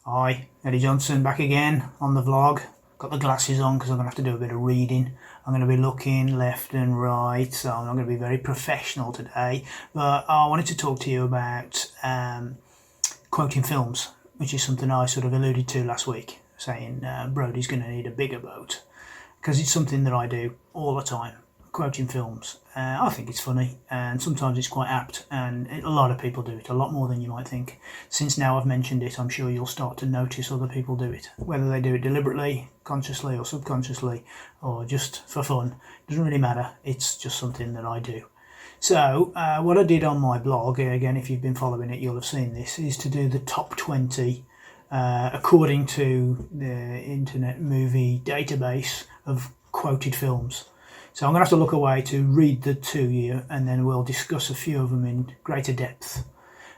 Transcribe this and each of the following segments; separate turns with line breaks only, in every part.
Hi, Eddie Johnson back again on the vlog. Got the glasses on because I'm going to have to do a bit of reading. I'm going to be looking left and right, so I'm not going to be very professional today. But I wanted to talk to you about quoting films, which is something I sort of alluded to last week, saying Brody's going to need a bigger boat. Because it's something that I do all the time, quoting films. I think it's funny and sometimes it's quite apt, and a lot of people do it, a lot more than you might think. Since now I've mentioned it, I'm sure you'll start to notice other people do it. Whether they do it deliberately, consciously or subconsciously, or just for fun, doesn't really matter. It's just something that I do. So what I did on my blog, again if you've been following it you'll have seen this, is to do the top 20 according to the Internet Movie Database of quoted films. So I'm going to have to look away to read the to you, and then we'll discuss a few of them in greater depth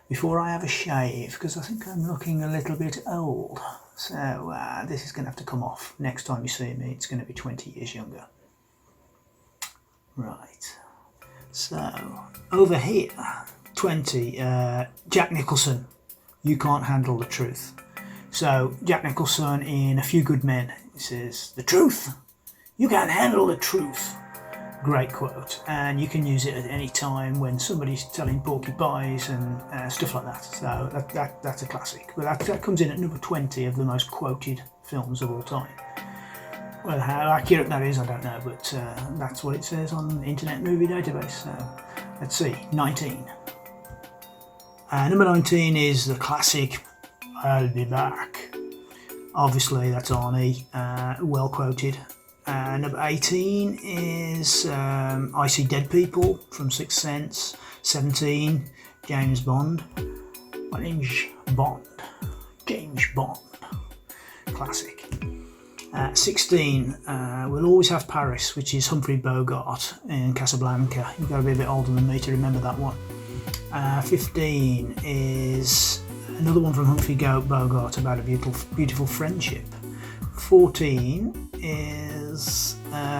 before I have a shave, because I think I'm looking a little bit old. So this is going to have to come off. Next time you see me, it's going to be 20 years younger. Right. So over here, 20, Jack Nicholson, You Can't Handle the Truth. So Jack Nicholson in A Few Good Men, he says, "The truth, you can't handle the truth." Great quote, and you can use it at any time when somebody's telling porky pies and stuff like that. So that's a classic. But that comes in at number 20 of the most quoted films of all time. Well, how accurate that is, I don't know, but that's what it says on the Internet Movie Database. So let's see, 19. Number 19 is the classic "I'll Be Back." Obviously, that's Arnie, well quoted. Number 18 is I See Dead People from Sixth Sense. 17, James Bond. My name's Bond. James Bond. Classic. 16, We'll Always Have Paris, which is Humphrey Bogart in Casablanca. You've got to be a bit older than me to remember that one. 15 is another one from Humphrey Bogart about a beautiful friendship. 14 is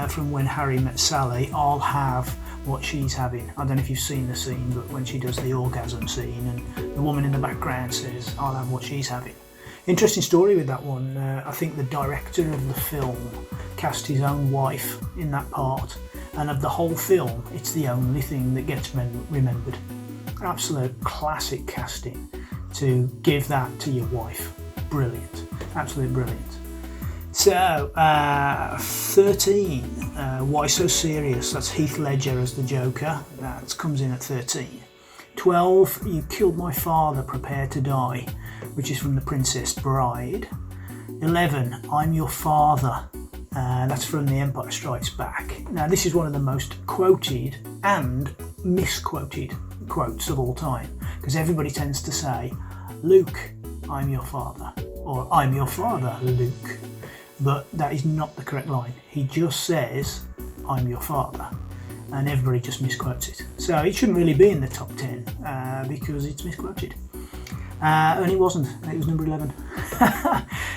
from When Harry Met Sally, I'll Have What She's Having. I don't know if you've seen the scene, but when she does the orgasm scene and the woman in the background says, "I'll have what she's having." Interesting story with that one. I think the director of the film cast his own wife in that part, and of the whole film, it's the only thing that gets remembered. Absolute classic casting to give that to your wife. Brilliant. Absolutely brilliant. So, 13, Why So Serious? That's Heath Ledger as the Joker. That comes in at 13. 12, You Killed My Father, Prepare to Die, which is from The Princess Bride. 11, I'm Your Father. That's from The Empire Strikes Back. Now, this is one of the most quoted and misquoted quotes of all time, because everybody tends to say, "Luke, I'm your father," or "I'm your father, Luke." But that is not the correct line. He just says, "I'm your father," and everybody just misquotes it. So it shouldn't really be in the top 10 because it's misquoted. And it wasn't. It was number 11.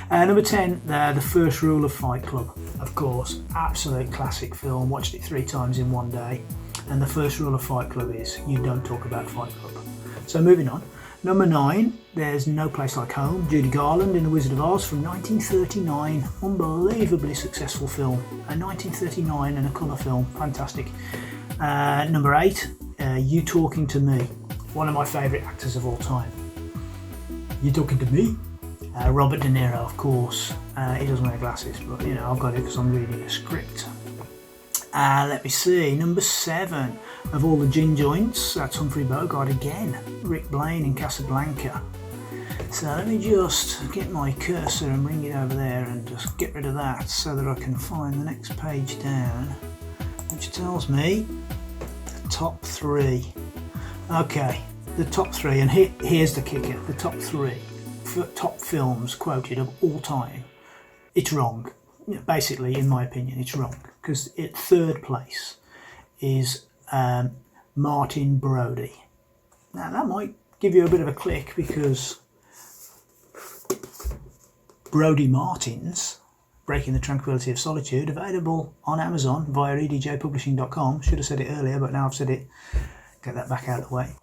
Number 10, The First Rule of Fight Club. Of course, absolute classic film. Watched it 3 times in one day. And the first rule of Fight Club is you don't talk about Fight Club. So moving on. Number 9, There's No Place Like Home, Judy Garland in The Wizard of Oz from 1939. Unbelievably successful film. A 1939 and a colour film. Fantastic. Number 8, You Talking to Me. One of my favourite actors of all time. You Talking to Me? Robert De Niro, of course. He doesn't wear glasses, but you know, I've got it because I'm reading a script. Let me see, number 7, Of All the Gin Joints, that's Humphrey Bogart again, Rick Blaine in Casablanca. So let me just get my cursor and bring it over there and just get rid of that so that I can find the next page down, which tells me the top 3. Okay, the top 3, and here's the kicker, the top 3 top films quoted of all time. It's wrong. Basically, in my opinion, it's wrong, because at 3rd place is Martin Brody. Now that might give you a bit of a click, because Brody Martin's Breaking the Tranquillity of Solitude, available on Amazon via edjpublishing.com. Should have said it earlier, but now I've said it. Get that back out of the way.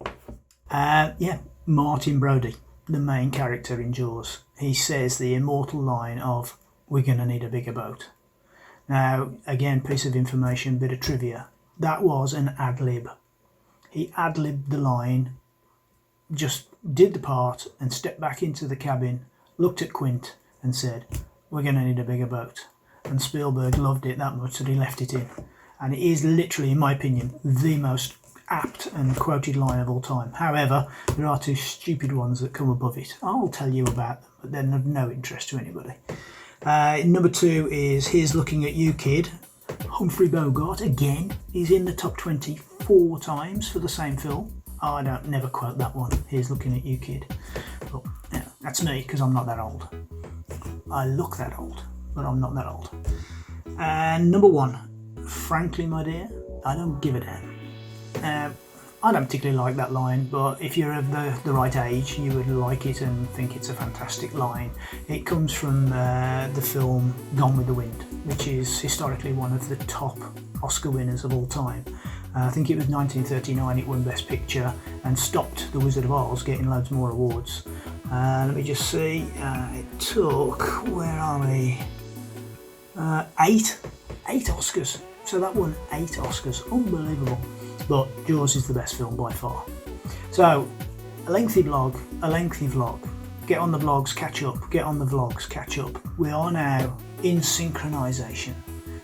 Yeah, Martin Brody. the main character in Jaws. He says the immortal line of, "We're going to need a bigger boat." Now, again, piece of information, bit of trivia. That was an ad-lib. He ad-libbed the line, just did the part and stepped back into the cabin, looked at Quint and said, "We're going to need a bigger boat." And Spielberg loved it that much that he left it in. And it is literally, in my opinion, the most apt and quoted line of all time. However, there are two stupid ones that come above it. I'll tell you about them, but they're of no interest to anybody. Number 2 is "Here's Looking at You, Kid." Humphrey Bogart, again, he's in the top 20 4 times for the same film. I don't never quote that one, "Here's Looking at You, Kid." But yeah, that's me, because I'm not that old. I look that old, but I'm not that old. And number 1, "Frankly, my dear, I don't give a damn." I don't particularly like that line, but if you're of the right age, you would like it and think it's a fantastic line. It comes from the film Gone with the Wind, which is historically one of the top Oscar winners of all time. I think it was 1939 it won Best Picture and stopped The Wizard of Oz getting loads more awards. Let me just see, it took, where are we? 8 Oscars. So that won 8 Oscars, unbelievable. But Jaws is the best film by far. So, a lengthy vlog. Get on the vlogs, catch up. Get on the vlogs, catch up. We are now in synchronisation.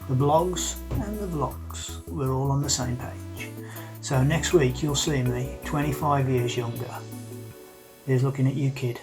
The blogs and the vlogs, we're all on the same page. So next week you'll see me 25 years younger. Here's Looking at You, Kid.